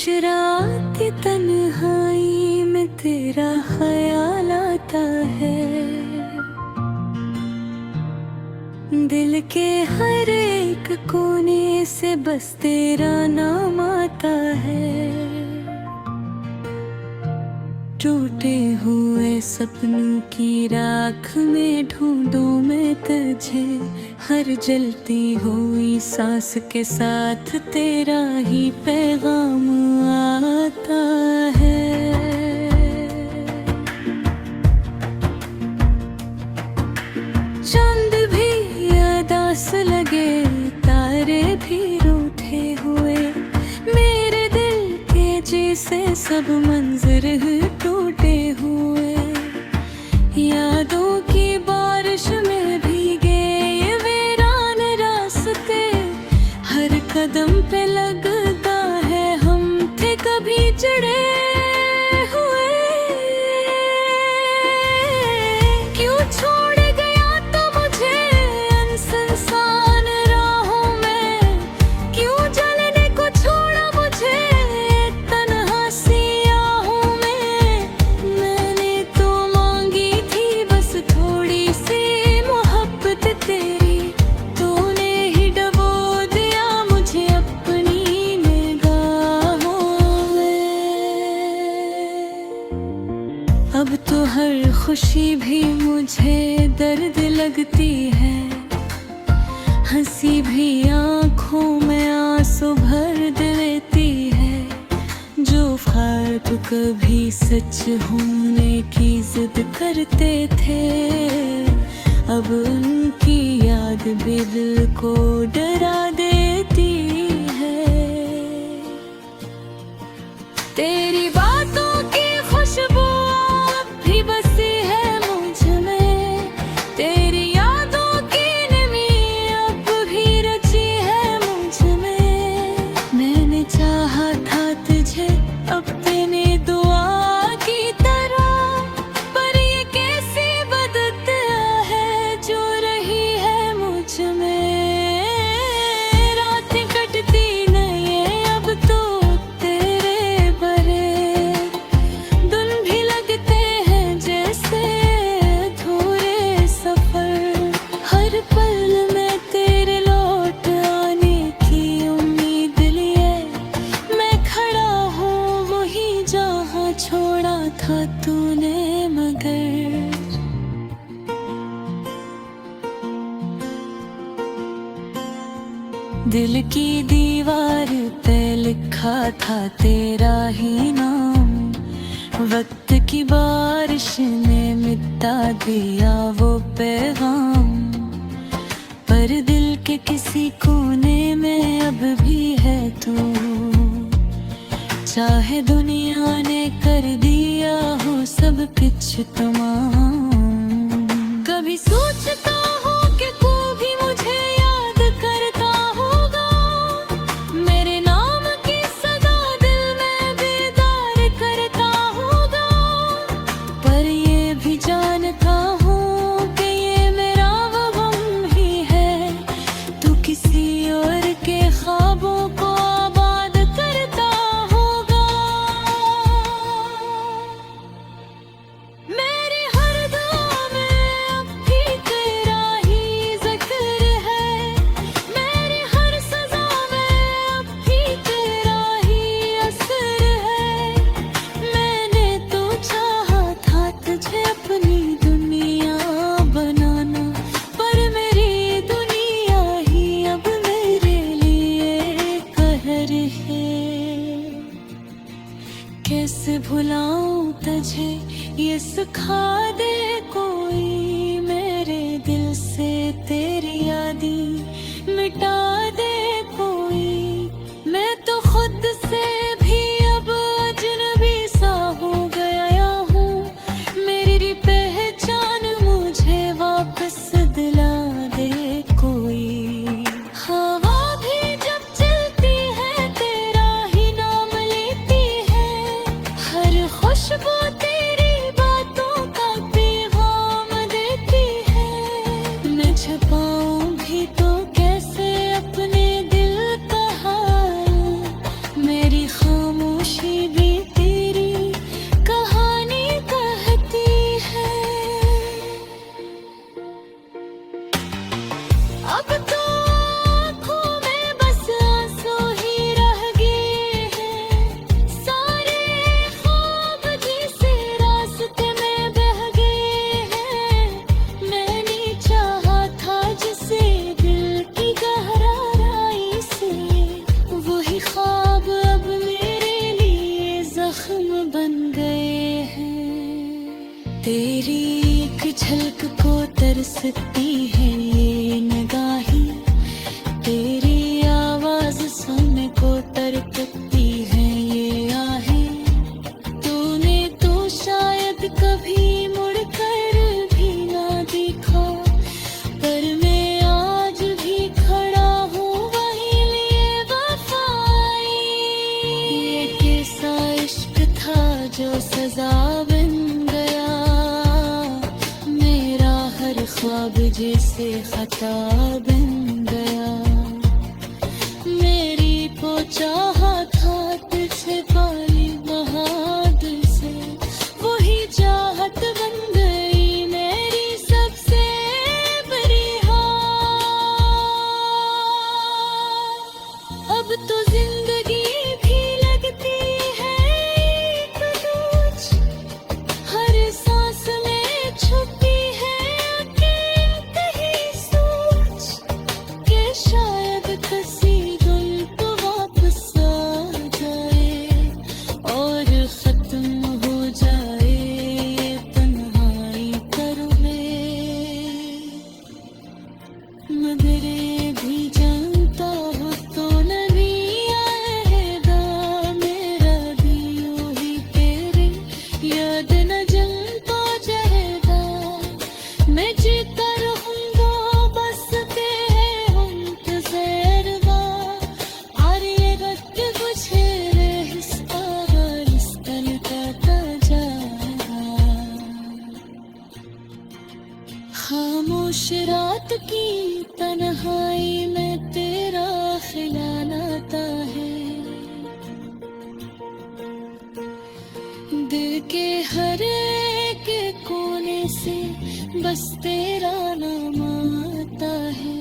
रात की तन्हाई में तेरा ख्याल आता है। दिल के हर एक कोने से बस तेरा नाम आता है। टूटे हुए सपनों की राख में ढूंढूं मैं तुझे। हर जलती हुई सांस के साथ तेरा ही पैगाम आता है। चांद भी उदास लगे, तारे भी रूठे हुए, मेरे दिल के जैसे सब मंजर टूटे हुए। यादों की बारिश में भीगे ये वीरान रास्ते, हर कदम पे लगता है हम थे कभी चढ़े हुए। क्यों छोड़ गया तो मुझे अनसंसान राहों में, क्यों जलने को छोड़ा मुझे तन्हा सी आहों में। मैंने तो मांगी थी बस थोड़ी सी मोहब्बत तेरी, तूने ही डबो दिया मुझे अपनी निगाहों में। अब तो हर खुशी भी मुझे दर्द लगती है, हंसी भी आँखों में आंसू भर देती है। जो ख्वाब कभी सच होने की जिद करते थे, अब उनकी याद भी दिल को डरा देती है। तेरी बातों की खुशबू अब भी बसी है मुझ में, तेरी यादों की नमी अब भी रची है मुझ में। मैंने चाहा था तुझे अपनी दुआ की तरह, पर ये कैसी बददुआ है जो रही है मुझ में। रातें कटती नहीं है अब तो तेरे बरे, दिन भी लगते हैं जैसे अधूरे सफर। हर पल में तेरे लौट आने की उम्मीद लिए मैं खड़ा हूँ वही जहाँ छोड़ा था तूने। मगर दिल की दीवार पे लिखा था तेरा ही नाम, वक्त की बारिश ने मिटा दिया वो पैगाम। पर दिल के किसी कोने में अब भी है तू, चाहे दुनिया ने कर दिया हो सब कुछ तमाम। कभी सोचता हूँ कि तू भी मुझे याद करता होगा, मेरे नाम की सदा दिल में बेदार करता होगा। पर ये भी जानता हूँ कि ये मेरा वहम ही है, तू किसी और के ख्वाबों को आबाद करता होगा। मेरी हर दुआ में अब भी तेरा ही जिक्र है, मेरी हर सजा में अब भी तेरा ही असर है। मैंने तो चाहा था तुझे अपनी दुनिया बनाना, पर मेरी दुनिया ही अब मेरे लिए कहर है। कैसे भुलाऊं तुझे ये सिखा दे कोई, मेरे दिल से तेरी यादें मिटा दे कोई। मैं तो खुद से भी अब अजनबी सा हो गया हूँ, मेरी पहचान मुझे वापस दिला दे कोई। हवा भी जब चलती है तेरा ही नाम लेती है, हर खुशबू तेरी बातों का पी तेरी एक झलक को तरसती है ये निगाहें, तेरी आवाज सुनने को तरपती है ये आहें। तूने तो शायद कभी मुड़कर भी ना देखा, पर मैं आज भी खड़ा हूँ वहीं लिए वफाई। ये कैसा इश्क था जो सजा बन गया, मेरा हर ख्वाब जैसे खता बन गया। मेरी को चाहा था तुझसे पाली बहादुर से, वही चाहत बन गई मेरी सबसे बड़ी हार। अब तो जिंदगी भी लगती है एक दूज, हर सांस में छुपी है अकेली सोच, कि शायद किसी दिल को वापस आ जाए और खत्म हो जाए ये तन्हाई करवे। मगर ये भी जानता हो तो नहीं आएगा मेरा भी यूं ही तेरी याद न जल तो जाएगा। मैं जीता रहूंगा बस तेरे इंतज़ारवा, और ये वक्त गुज़रे इस पागल इस तन का जाएगा। खामोश रात की तन्हाई में तेरा ख्याल आता है, दिल के हर एक कोने से बस तेरा नाम आता है।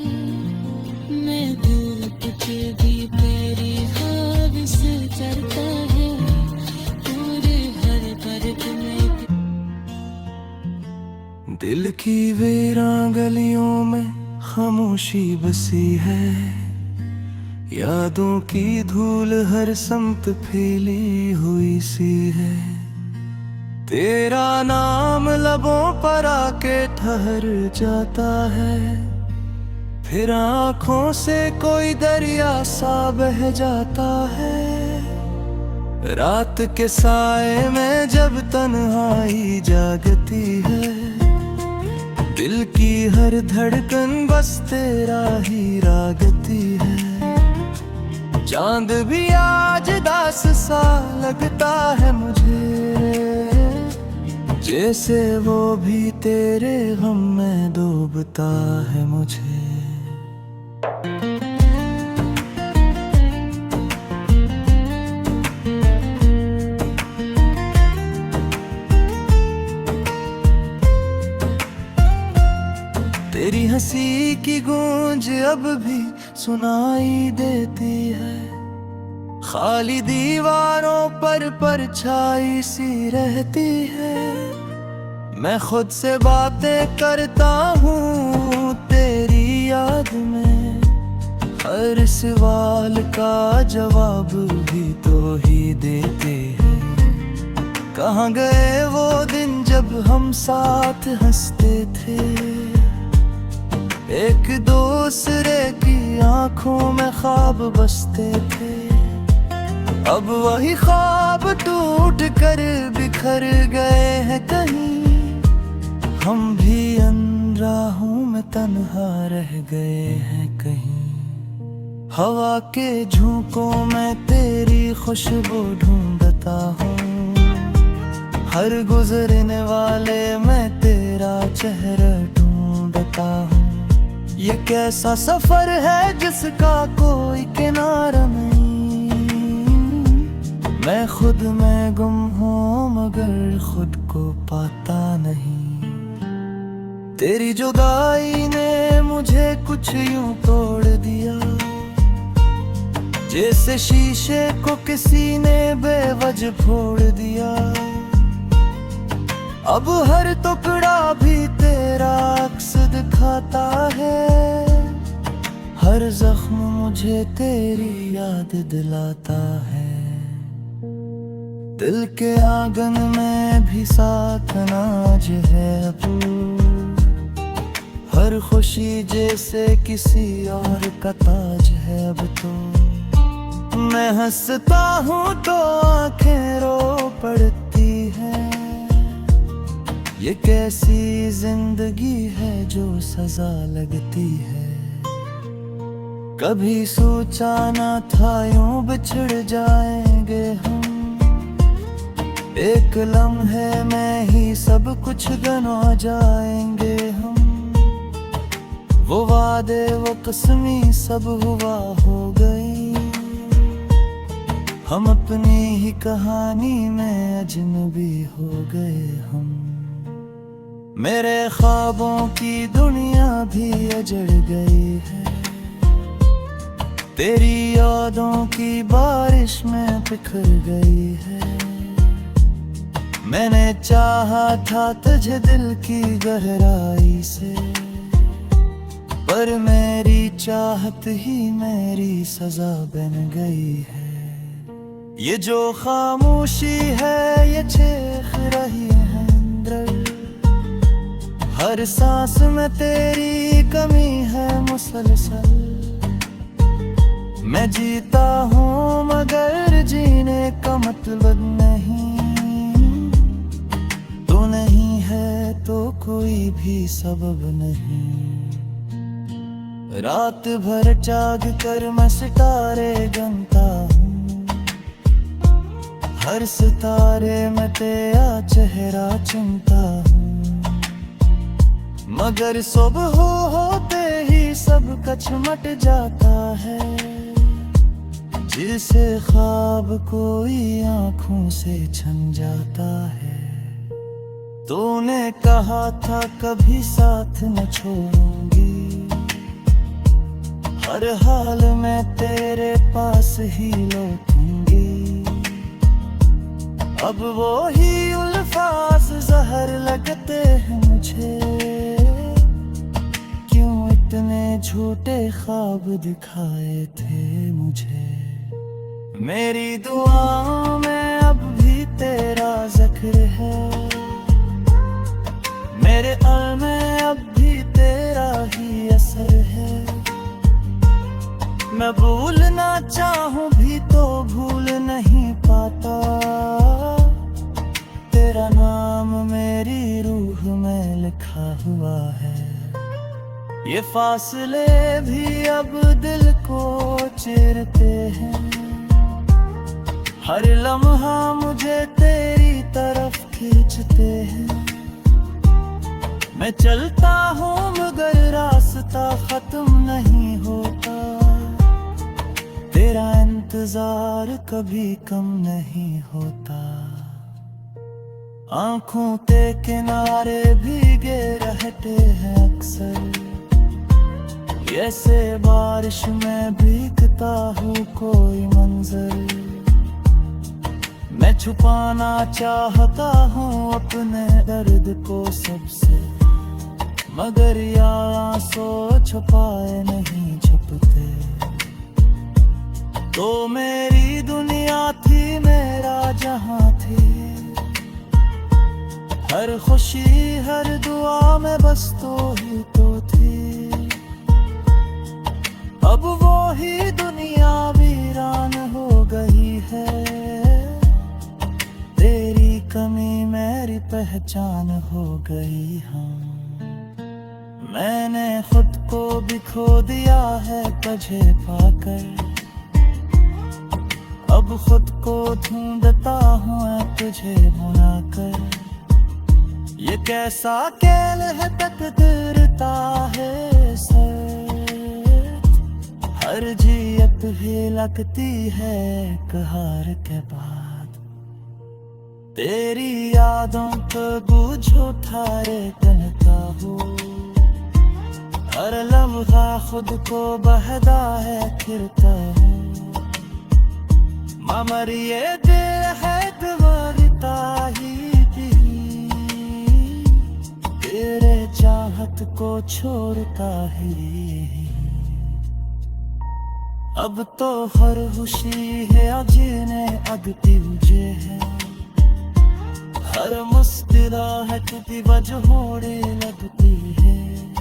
मैं दिल के भी तेरी ख्वाब से चलता है, पूरे हर पलक में। दिल की वीरां गलियों में खामोशी बसी है, यादों की धूल हर समत फैली हुई सी है। तेरा नाम लबों पर आके ठहर जाता है, फिर आँखों से कोई दरिया सा बह जाता है। रात के साए में जब तन्हाई जागती है, दिल की हर धड़कन बस तेरा ही रागती है। चांद भी आज दास सा लगता है मुझे, जैसे वो भी तेरे गम में डूबता है मुझे। तेरी हंसी की गूंज अब भी सुनाई देती है, खाली दीवारों पर परछाई सी रहती है। मैं खुद से बातें करता हूँ तेरी याद में, हर सवाल का जवाब भी तो ही देते हैं। कहाँ गए वो दिन जब हम साथ हंसते थे, एक दूसरे की आंखों में ख्वाब बसते थे। अब वही ख्वाब टूट कर बिखर गए हैं कहीं, हम भी अनराहों में तन्हा रह गए हैं कहीं। हवा के झोंकों में तेरी खुशबू ढूंढता हूँ, हर गुजरने वाले में तेरा चेहरा ढूंढता हूँ। ये कैसा सफर है जिसका कोई किनारा नहीं, मैं खुद में गुम हूँ मगर खुद को पाता नहीं। तेरी जुदाई ने मुझे कुछ यूं तोड़ दिया, जैसे शीशे को किसी ने बेवजह फोड़ दिया। अब हर टुकड़ा भी तेरा अक्स दिखाता है, हर जख्म मुझे तेरी याद दिलाता है। दिल के आंगन में भी साथ नाज है अब, हर खुशी जैसे किसी और का ताज है अब तो। मैं हंसता हूँ तो आंखें रो पड़ती है, ये कैसी जिंदगी है जो सजा लगती है। कभी सोचा ना था यूं बिछड़ जाएंगे हम, एक लम्हे में ही सब कुछ गंवा जाएंगे हम। वो वादे वो कसमी सब हुआ हो गई, हम अपनी ही कहानी में अजनबी हो गए हम। मेरे ख्वाबों की दुनिया भी अजड़ गई है, तेरी यादों की बारिश में बिखर गई है। मैंने चाहा था तुझे दिल की गहराई से, पर मेरी चाहत ही मेरी सजा बन गई है। ये जो खामोशी है ये चीख रही है अंदर, हर सांस में तेरी कमी है मुसलसल। मैं जीता हूँ मगर जीने का मतलब नहीं, तू नहीं है तो कोई भी सबब नहीं। रात भर जाग कर मैं सितारे गिनता हूँ, हर सितारे में तेरा चेहरा चुनता हूँ। मगर सुबह होते ही सब कुछ मिट जाता है, जिसे ख्वाब कोई आंखों से छन जाता है। तूने कहा था कभी साथ न छोड़ूंगी, हर हाल में तेरे पास ही लौटूंगी। अब वो ही अल्फाज जहर लगते हैं मुझे, क्यों इतने झूठे ख्वाब दिखाए थे मुझे। मेरी दुआओं में अब भी तेरा जिक्र है, मेरे अल में अब भी तेरा ही असर है। मैं भूलना चाहूं भी तो भूल नहीं पाता, तेरा नाम मेरी रूह में लिखा हुआ है। ये फासले भी अब दिल को चीरते हैं, हर लम्हा मुझे तेरी तरफ खींचते हैं। मैं चलता हूँ मगर रास्ता खत्म नहीं होता, तेरा इंतजार कभी कम नहीं होता। आंखों के किनारे भीगे रहते हैं अक्सर, जैसे बारिश में भीगता हूँ कोई मंजर। मैं छुपाना चाहता हूँ अपने दर्द को सबसे, मगर यार आंसू छुपाए नहीं छुपते। तो मेरी दुनिया थी मेरा जहां थी, हर खुशी हर दुआ में बस तो ही तो थी। अब वो ही दुनिया वीरान हो गई है, तेरी कमी मेरी पहचान हो गई। हाँ, मैंने खुद को भी खो दिया है तुझे पाकर, अब खुद को ढूंढता हूँ तुझे भुलाकर। ये कैसा खेल है तकदीरता है सर, हर जीत भी लगती है कहार के बाद। तेरी यादों को बूझो थारे कहता हूँ, हर लम्हा खुद को बहदा है फिरता हूँ। मगर ये दिल है दवारता ही भी, तेरे चाहत को छोड़ता ही। अब तो हर खुशी है जीने अब तुझे है, हर मुस्कुराहट भी वजहोड़े लगती है।